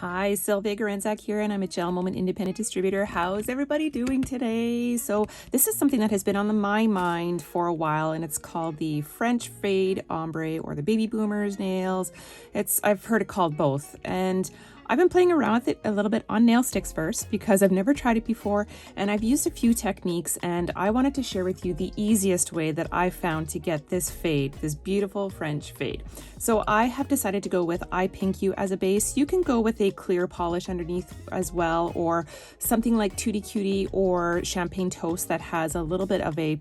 Hi, Sylvia Gorenszach here, and I'm a Gel Moment independent distributor. How's everybody doing today? So this is something that has been on my mind for a while, and it's called the French Fade Ombre or the Baby Boomers nails. I've heard it called both, and I've been playing around with it a little bit on nail sticks first because I've never tried it before, and I've used a few techniques, and I wanted to share with you the easiest way that I found to get this fade, this beautiful French fade. So I have decided to go with I Pink You as a base. You can go with a clear polish underneath as well, or something like Tuti Cutie or Champagne Toast that has a little bit of a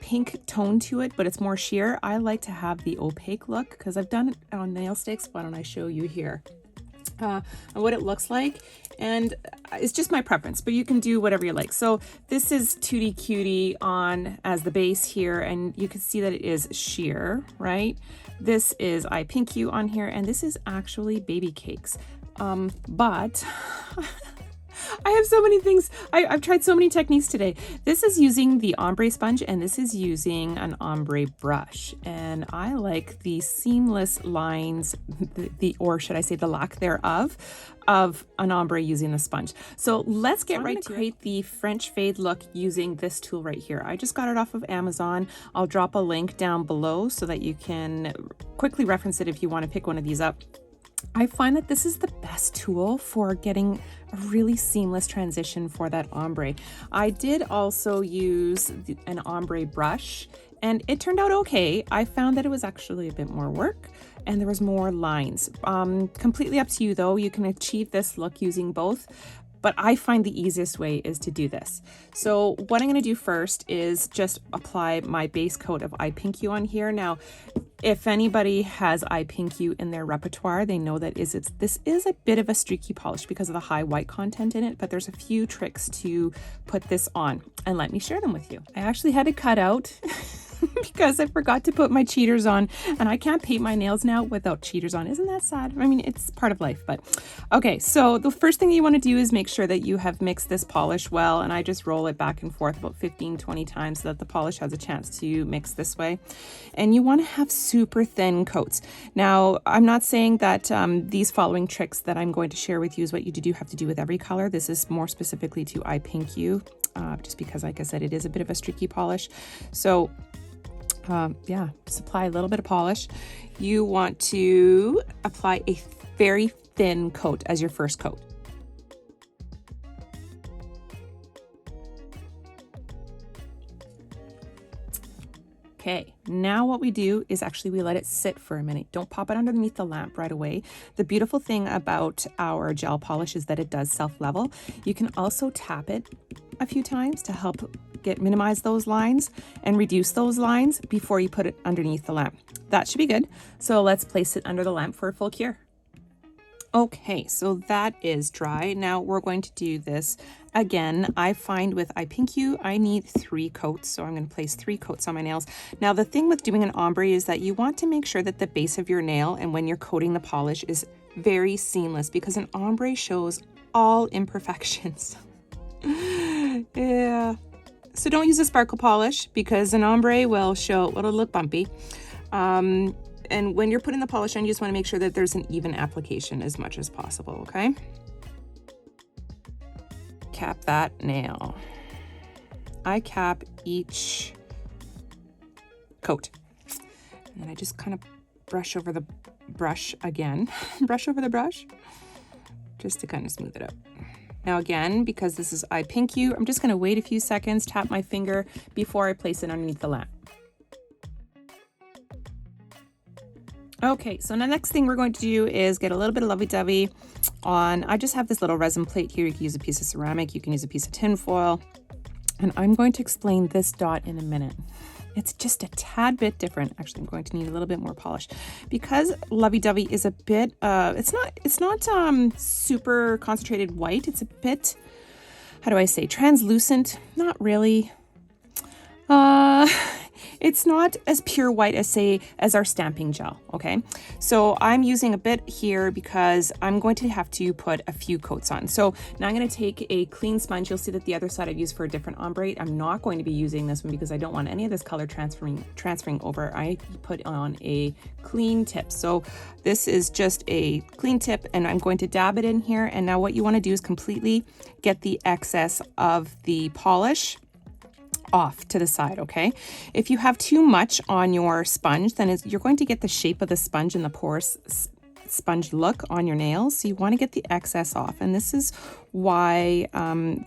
pink tone to it, but it's more sheer. I like to have the opaque look because I've done it on nail sticks. Why don't I show you here what it looks like? And it's just my preference, but you can do whatever you like. So this is Tuti Cutie on as the base here, and you can see that it is sheer, right? This is I Pink You on here, and this is actually Baby Cakes. But I have so many things. I've tried so many techniques today. This is using the ombre sponge, and this is using an ombre brush. And I like the seamless lines, or should I say the lack thereof, of an ombre using the sponge. So let's get right to create the French fade look using this tool right here. I just got it off of Amazon. I'll drop a link down below so that you can quickly reference it if you want to pick one of these up. I find that this is the best tool for getting a really seamless transition for that ombre. I did also use an ombre brush, and it turned out okay. I found that it was actually a bit more work and there was more lines. Completely up to you though. You can achieve this look using both, but I find the easiest way is to do this. So what I'm going to do first is just apply my base coat of I Pink You on here. Now, if anybody has I Pink You in their repertoire, they know that this is a bit of a streaky polish because of the high white content in it, but there's a few tricks to put this on, and let me share them with you. I actually had to cut out because I forgot to put my cheaters on, and I can't paint my nails now without cheaters on. Isn't that sad? I mean, it's part of life, but okay. So the first thing you want to do is make sure that you have mixed this polish well, and I just roll it back and forth about 15-20 times so that the polish has a chance to mix this way. And you want to have super thin coats. Now, I'm not saying that these following tricks that I'm going to share with you is what you do have to do with every color. This is more specifically to I Pink You, just because, like I said, it is a bit of a streaky polish. So yeah, just apply a little bit of polish. You want to apply a very thin coat as your first coat. Okay, now what we do is actually we let it sit for a minute. Don't pop it underneath the lamp right away. The beautiful thing about our gel polish is that it does self-level. You can also tap it a few times to help minimize those lines and reduce those lines before you put it underneath the lamp. That should be good. So let's place it under the lamp for a full cure. Okay, so that is dry. Now we're going to do this again. I find with I Pink You, I need 3 coats. So I'm going to place 3 coats on my nails. Now the thing with doing an ombre is that you want to make sure that the base of your nail and when you're coating the polish is very seamless, because an ombre shows all imperfections. Yeah. So don't use a sparkle polish because an ombre will it'll look bumpy. And when you're putting the polish on, you just want to make sure that there's an even application as much as possible, okay? Cap that nail. I cap each coat. And then I just kind of brush over the brush again. Brush over the brush just to kind of smooth it up. Now again, because this is I Pink You, I'm just going to wait a few seconds, tap my finger before I place it underneath the lamp. Okay, so the next thing we're going to do is get a little bit of lovey-dovey on, I just have this little resin plate here. You can use a piece of ceramic, you can use a piece of tin foil, and I'm going to explain this dot in a minute. It's just a tad bit different. Actually, I'm going to need a little bit more polish because lovey-dovey is a bit, it's not super concentrated white. It's a bit, how do I say, translucent? Not really. it's not as pure white as, say, as our stamping gel, okay? So I'm using a bit here because I'm going to have to put a few coats on. So now I'm going to take a clean sponge. You'll see that the other side I've used for a different ombre. I'm not going to be using this one because I don't want any of this color transferring over. I put on a clean tip. So this is just a clean tip, and I'm going to dab it in here. And now what you want to do is completely get the excess of the polish off to the side, okay? If you have too much on your sponge, then you're going to get the shape of the sponge and the porous sponge look on your nails. So you want to get the excess off. And this is why,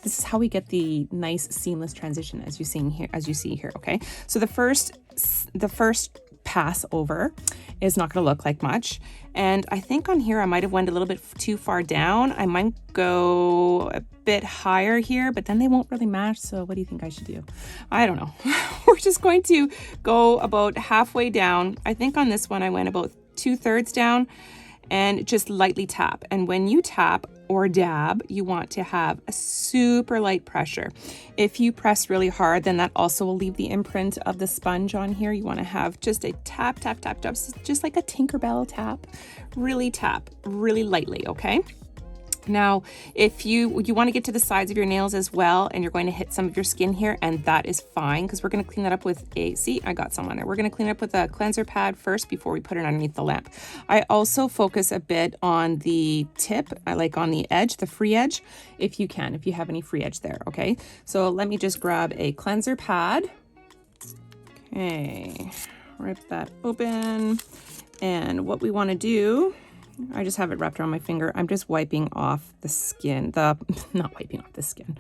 this is how we get the nice seamless transition as you see here, okay? So the first pass over is not going to look like much. And I think on here I might have went a little bit too far down. I might go a bit higher here, but then they won't really match. So what do you think I should do? I don't know. We're just going to go about halfway down. I think on this one I went about 2/3 down and just lightly tap. And when you tap or dab, you want to have a super light pressure. If you press really hard, then that also will leave the imprint of the sponge on here. You want to have just a tap, tap, tap, tap, just like a Tinkerbell tap. Tap really lightly, okay? Now, if you want to get to the sides of your nails as well, and you're going to hit some of your skin here, and that is fine because we're going to clean that up with I got some on there. We're going to clean it up with a cleanser pad first before we put it underneath the lamp. I also focus a bit on the tip, I like on the edge, the free edge, if you have any free edge there, okay? So let me just grab a cleanser pad. Okay, rip that open. And what we want to do, I just have it wrapped around my finger. I'm just wiping off the skin, not wiping off the skin.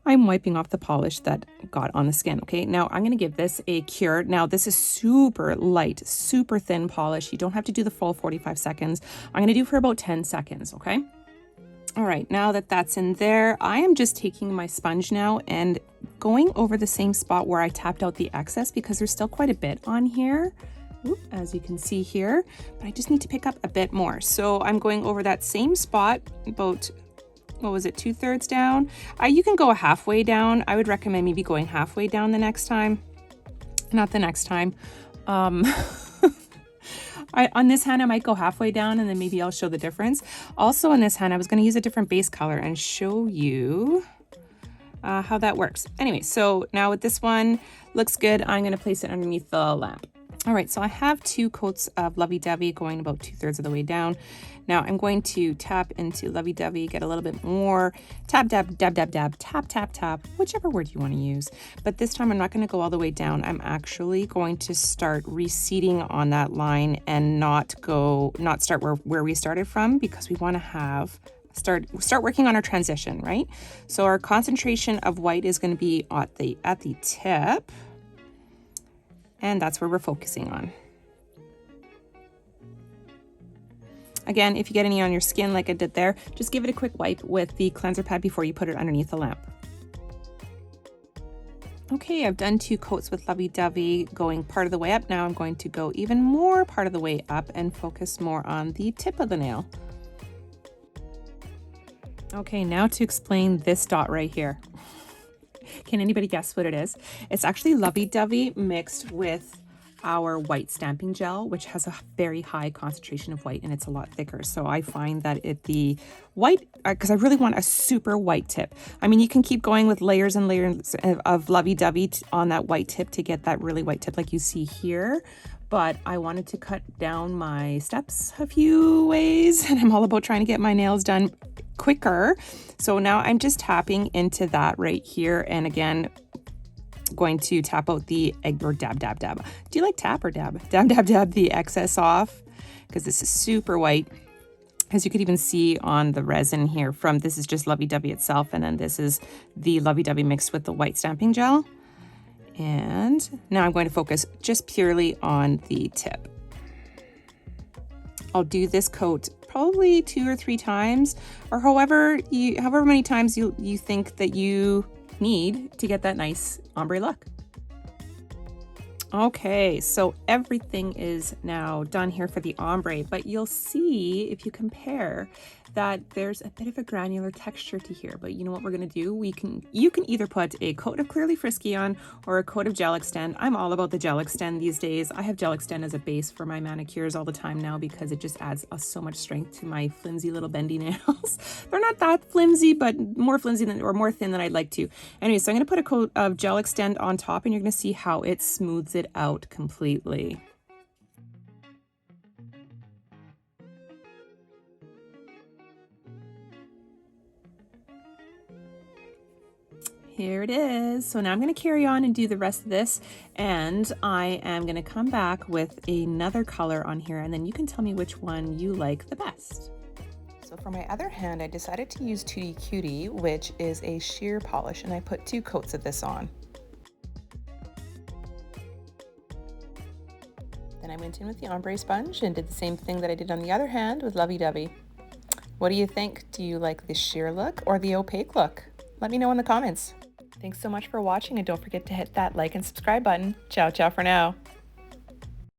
I'm wiping off the polish that got on the skin, okay? Now I'm gonna give this a cure. Now this is super light, super thin polish. You don't have to do the full 45 seconds. I'm gonna do for about 10 seconds, okay? All right, now that that's in there, I am just taking my sponge now and going over the same spot where I tapped out the excess because there's still quite a bit on here. As you can see here, but I just need to pick up a bit more. So I'm going over that same spot about, what was it, 2/3 down? You can go halfway down. I would recommend maybe going halfway down the next time. Not the next time. On this hand, I might go halfway down and then maybe I'll show the difference. Also on this hand, I was going to use a different base color and show you how that works. Anyway, so now with this one, looks good. I'm going to place it underneath the lamp. All right, so I have 2 coats of lovey-dovey going about 2/3 of the way down. Now I'm going to tap into lovey-dovey, get a little bit more, tap, dab, dab, dab, dab, tap, tap, tap, whichever word you want to use. But this time I'm not going to go all the way down. I'm actually going to start reseating on that line and not start where we started from, because we want to start working on our transition, right? So our concentration of white is going to be at the tip. And that's where we're focusing on. Again, if you get any on your skin like I did there, just give it a quick wipe with the cleanser pad before you put it underneath the lamp. Okay, I've done 2 coats with lovey-dovey going part of the way up. Now I'm going to go even more part of the way up and focus more on the tip of the nail. Okay, now to explain this dot right here. Can anybody guess what it is? It's actually lovey-dovey mixed with our white stamping gel, which has a very high concentration of white and it's a lot thicker. So I find that the white, because I really want a super white tip. I mean, you can keep going with layers and layers of lovey-dovey on that white tip to get that really white tip like you see here. But I wanted to cut down my steps a few ways, and I'm all about trying to get my nails done quicker. So now I'm just tapping into that right here, and again, going to tap out the egg, or dab, dab, dab. Do you like tap or dab? Dab, dab, dab the excess off, because this is super white. As you could even see on the resin here, this is just lovey-dovey itself, and then this is the lovey-dovey mixed with the white stamping gel. And now I'm going to focus just purely on the tip. I'll do this coat probably 2 or 3 times, or however many times you think that you need to get that nice ombre look. Okay, so everything is now done here for the ombre, but you'll see if you compare that there's a bit of a granular texture to here. But you know what we're gonna do? You can either put a coat of Clearly Frisky on or a coat of gel extend. I'm all about the gel extend these days. I have gel extend as a base for my manicures all the time now because it just adds so much strength to my flimsy little bendy nails. They're not that flimsy, but more flimsy than, or more thin than I'd like to. Anyway, so I'm gonna put a coat of gel extend on top and you're gonna see how it smooths it out completely. Here it is. So now I'm going to carry on and do the rest of this, and I am going to come back with another color on here, and then you can tell me which one you like the best. So for my other hand, I decided to use Tuti Cutie, which is a sheer polish, and I put 2 coats of this on. Then I went in with the ombre sponge and did the same thing that I did on the other hand with Lovey Dovey. What do you think? Do you like the sheer look or the opaque look? Let me know in the comments. Thanks so much for watching, and don't forget to hit that like and subscribe button. Ciao, ciao for now.